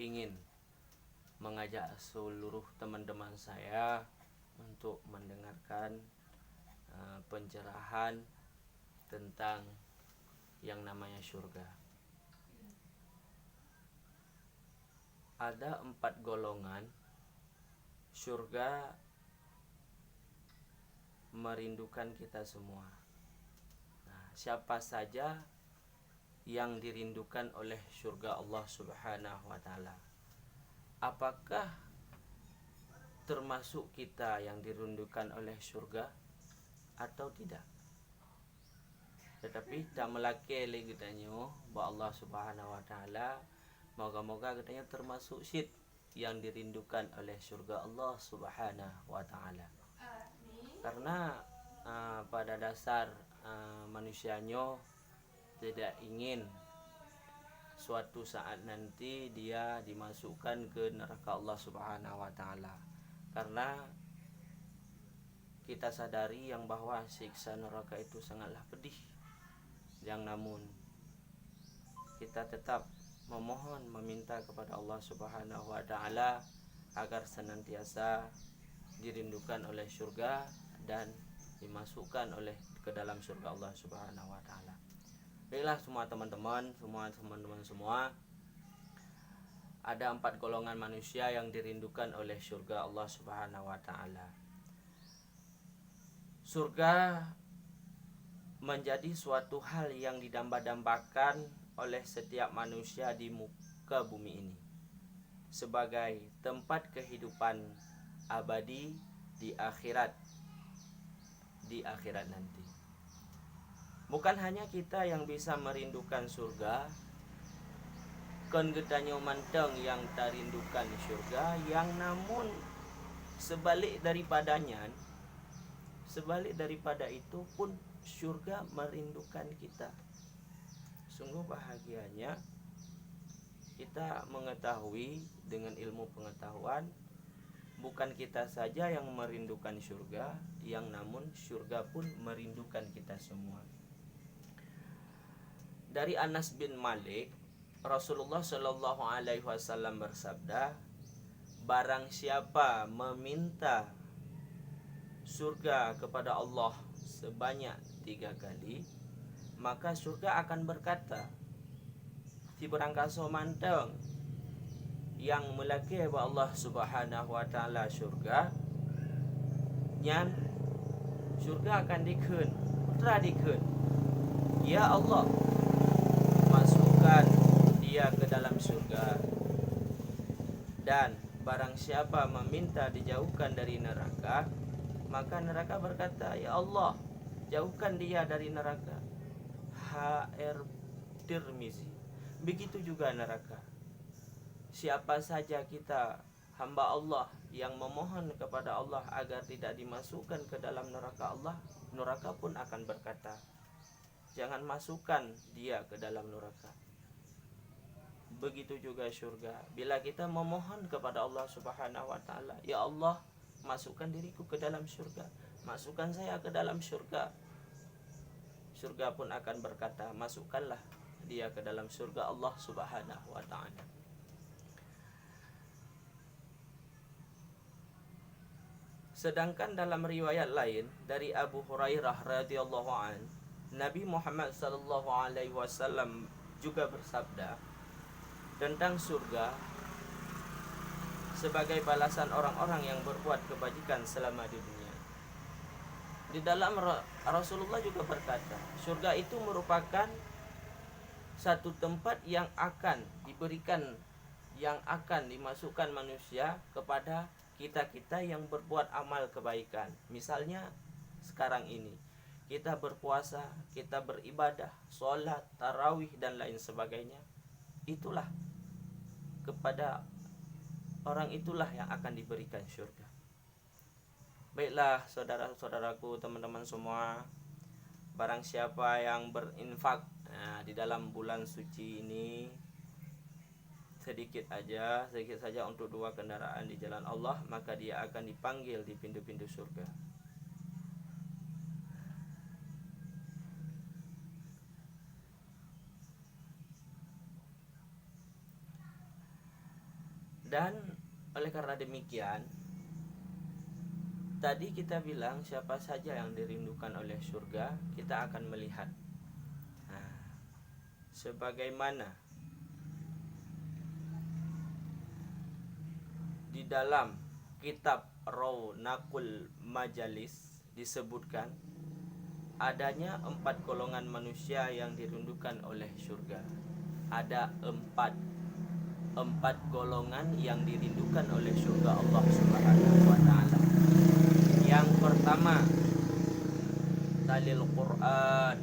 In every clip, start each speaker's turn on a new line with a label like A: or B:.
A: ingin mengajak seluruh teman-teman saya untuk mendengarkan pencerahan tentang yang namanya surga. Ada 4 golongan surga merindukan kita semua. Nah, siapa saja yang dirindukan oleh surga Allah Subhanahu wa taala? Apakah termasuk kita yang dirindukan oleh surga atau tidak? Tetapi tak melake lagi katanya bahwa Allah Subhanahu wa taala moga-moga katanya termasuk syit yang dirindukan oleh surga Allah Subhanahu wa taala. Karena pada dasar manusianya tidak ingin suatu saat nanti dia dimasukkan ke neraka Allah Subhanahu wa taala. Karena kita sadari yang bahwa siksa neraka itu sangatlah pedih. Yang namun kita tetap memohon meminta kepada Allah Subhanahu wa taala agar senantiasa dirindukan oleh surga dan dimasukkan oleh ke dalam surga Allah Subhanahu wa taala. Baiklah semua teman-teman semua, ada 4 golongan manusia yang dirindukan oleh surga Allah Subhanahu wa taala. Surga menjadi suatu hal yang didamba-dambakan oleh setiap manusia di muka bumi ini sebagai tempat kehidupan abadi di akhirat nanti. Bukan hanya kita yang bisa merindukan surga, kan getanyo manteng yang tarindukan surga, yang namun sebalik daripada itu pun surga merindukan kita. Sungguh bahagianya kita mengetahui dengan ilmu pengetahuan bukan kita saja yang merindukan surga, yang namun surga pun merindukan kita semua. Dari Anas bin Malik, Rasulullah Shallallahu alaihi wasallam bersabda, barang siapa meminta surga kepada Allah sebanyak 3 kali, maka surga akan berkata, si berangkaso manteng yang melaki bahwa Allah Subhanahu wa taala surga nyan surga akan dikeun putra dikeun, ya Allah masukkan dia ke dalam surga. Dan barang siapa meminta dijauhkan dari neraka, maka neraka berkata, ya Allah jauhkan dia dari neraka. HR Tirmizi. Begitu juga neraka. Siapa saja kita hamba Allah yang memohon kepada Allah agar tidak dimasukkan ke dalam neraka Allah, neraka pun akan berkata, jangan masukkan dia ke dalam neraka. Begitu juga surga. Bila kita memohon kepada Allah Subhanahu wa taala, ya Allah masukkan diriku ke dalam surga, masukkan saya ke dalam surga, surga pun akan berkata, masukkanlah dia ke dalam surga Allah Subhanahu wa taala. Sedangkan dalam riwayat lain dari Abu Hurairah radhiyallahu an, Nabi Muhammad sallallahu alaihi wasallam juga bersabda tentang surga sebagai balasan orang-orang yang berbuat kebajikan selama di dunia. Di dalam Rasulullah juga berkata, surga itu merupakan satu tempat yang akan diberikan, yang akan dimasukkan manusia kepada kita-kita yang berbuat amal kebaikan. Misalnya sekarang ini kita berpuasa, kita beribadah, sholat, tarawih dan lain sebagainya. Itulah kepada orang itulah yang akan diberikan surga. Baiklah saudara-saudaraku, teman-teman semua, barang siapa yang berinfak di dalam bulan suci ini sedikit saja untuk 2 kendaraan di jalan Allah, maka dia akan dipanggil di pintu-pintu surga. Dan oleh karena demikian, tadi kita bilang siapa saja yang dirindukan oleh surga, kita akan melihat. Nah, sebagaimana di dalam kitab Raunaqul Majalis disebutkan adanya 4 golongan manusia yang dirindukan oleh surga. Ada 4 golongan yang dirindukan oleh surga Allah Subhanahu wa taala. Yang pertama, talil Quran.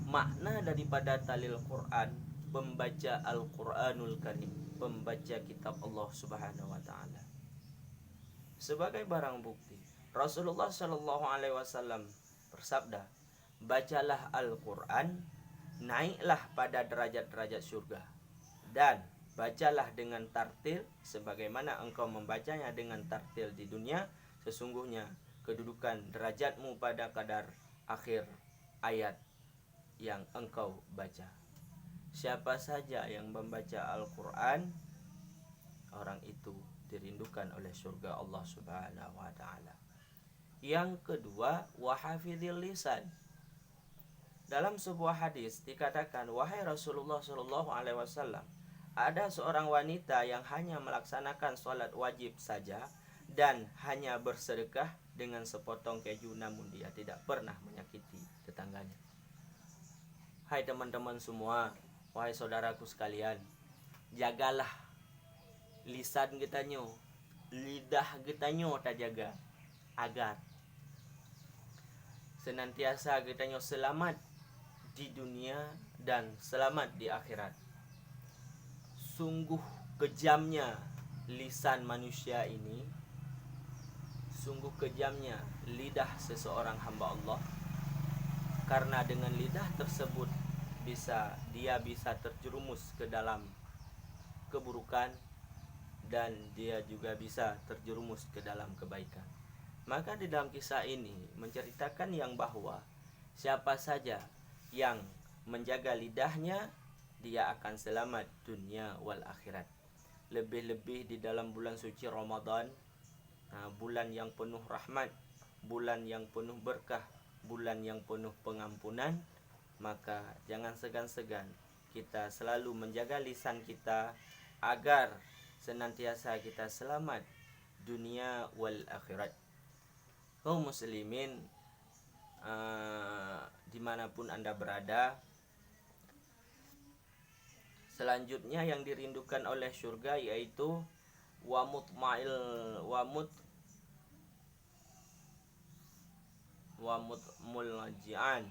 A: Makna daripada talil Quran, membaca Al-Quranul Karim, membaca kitab Allah Subhanahu wa taala. Sebagai barang bukti, Rasulullah Shallallahu alaihi wasallam bersabda, bacalah Al-Quran, naiklah pada derajat-derajat surga, dan bacalah dengan tartil sebagaimana engkau membacanya dengan tartil di dunia, sesungguhnya kedudukan derajatmu pada kadar akhir ayat yang engkau baca. Siapa saja yang membaca Al-Quran, orang itu dirindukan oleh surga Allah Subhanahu wa taala. Yang kedua, wahafidhil lisan. Dalam sebuah hadis dikatakan, wahai Rasulullah Shallallahu alaihi wasallam, ada seorang wanita yang hanya melaksanakan sholat wajib saja dan hanya bersedekah dengan sepotong keju, namun dia tidak pernah menyakiti tetangganya. Hai teman-teman semua, wahai saudaraku sekalian, jagalah lisan kita nyo, lidah kita nyo tak jaga, agar senantiasa kita nyo selamat di dunia dan selamat di akhirat. Sungguh kejamnya lisan manusia ini, sungguh kejamnya lidah seseorang hamba Allah, karena dengan lidah tersebut dia bisa terjerumus ke dalam keburukan, dan dia juga bisa terjerumus ke dalam kebaikan. Maka di dalam kisah ini menceritakan yang bahwa siapa saja yang menjaga lidahnya, dia akan selamat dunia wal akhirat. Lebih-lebih di dalam bulan suci Ramadan, bulan yang penuh rahmat, bulan yang penuh berkah, bulan yang penuh pengampunan, maka jangan segan-segan kita selalu menjaga lisan kita agar senantiasa kita selamat dunia wal akhirat. Kaum muslimin, dimanapun anda berada, selanjutnya yang dirindukan oleh surga yaitu muljian,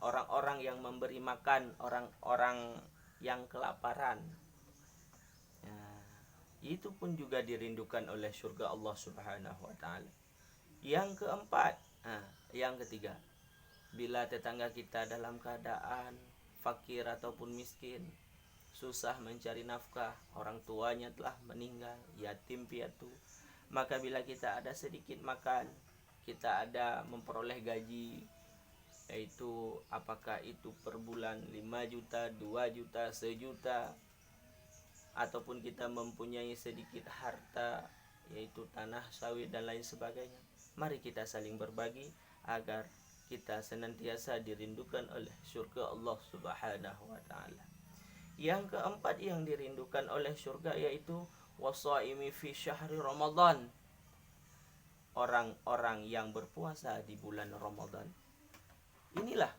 A: orang-orang yang memberi makan orang-orang yang kelaparan. Itu pun juga dirindukan oleh surga Allah Subhanahu wa taala. Yang keempat, yang ketiga, bila tetangga kita dalam keadaan fakir ataupun miskin, susah mencari nafkah, orang tuanya telah meninggal, yatim piatu, maka bila kita ada sedikit makan, kita ada memperoleh gaji, yaitu apakah itu per bulan 5 juta, 2 juta, 1 juta, ataupun kita mempunyai sedikit harta, yaitu tanah, sawit dan lain sebagainya, mari kita saling berbagi agar kita senantiasa dirindukan oleh surga Allah Subhanahu wa taala. Yang keempat yang dirindukan oleh surga yaitu wasaimi fi syahri Ramadan. Orang-orang yang berpuasa di bulan Ramadan. Inilah,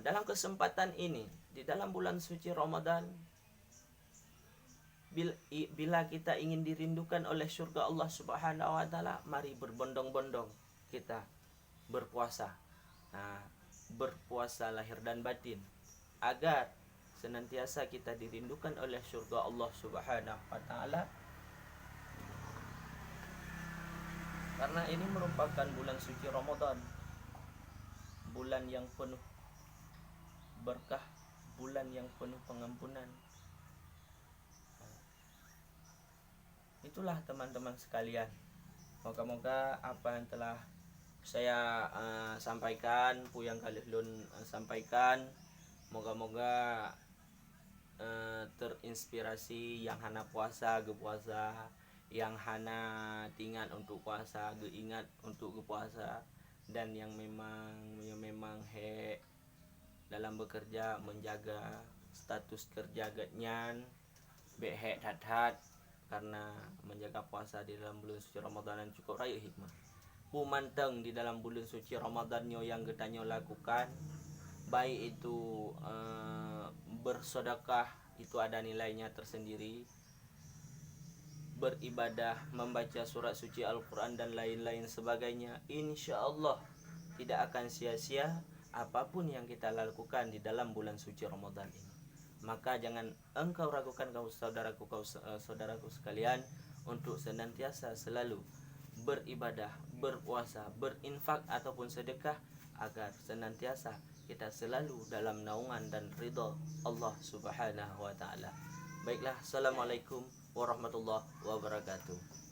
A: dalam kesempatan ini, di dalam bulan suci Ramadan, bila kita ingin dirindukan oleh surga Allah Subhanahu wa taala, mari berbondong-bondong kita berpuasa. Berpuasa lahir dan batin agar senantiasa kita dirindukan oleh surga Allah Subhanahu wa taala. Karena ini merupakan bulan suci Ramadan, bulan yang penuh berkah, bulan yang penuh pengampunan. Itulah teman-teman sekalian, moga-moga apa yang telah saya sampaikan, Puyang Khalilun sampaikan, moga-moga terinspirasi yang hana puasa ge puasa, yang hana tingat untuk puasa ge ingat untuk ge puasa, dan yang memang he dalam bekerja menjaga status kerja getnyan be he dat karena menjaga puasa di dalam bulan suci Ramadan cukup raya hikmah. Pumanteng di dalam bulan suci Ramadannya yang getanyo lakukan, baik itu bersedekah itu ada nilainya tersendiri, beribadah, membaca surat suci Al-Quran dan lain-lain sebagainya, insya Allah tidak akan sia-sia apapun yang kita lakukan di dalam bulan suci Ramadan ini. Maka jangan engkau ragukan saudaraku sekalian untuk senantiasa selalu beribadah, berpuasa, berinfak ataupun sedekah agar senantiasa kita selalu dalam naungan dan ridha Allah Subhanahu wa taala. Baiklah, assalamualaikum warahmatullahi wabarakatuh.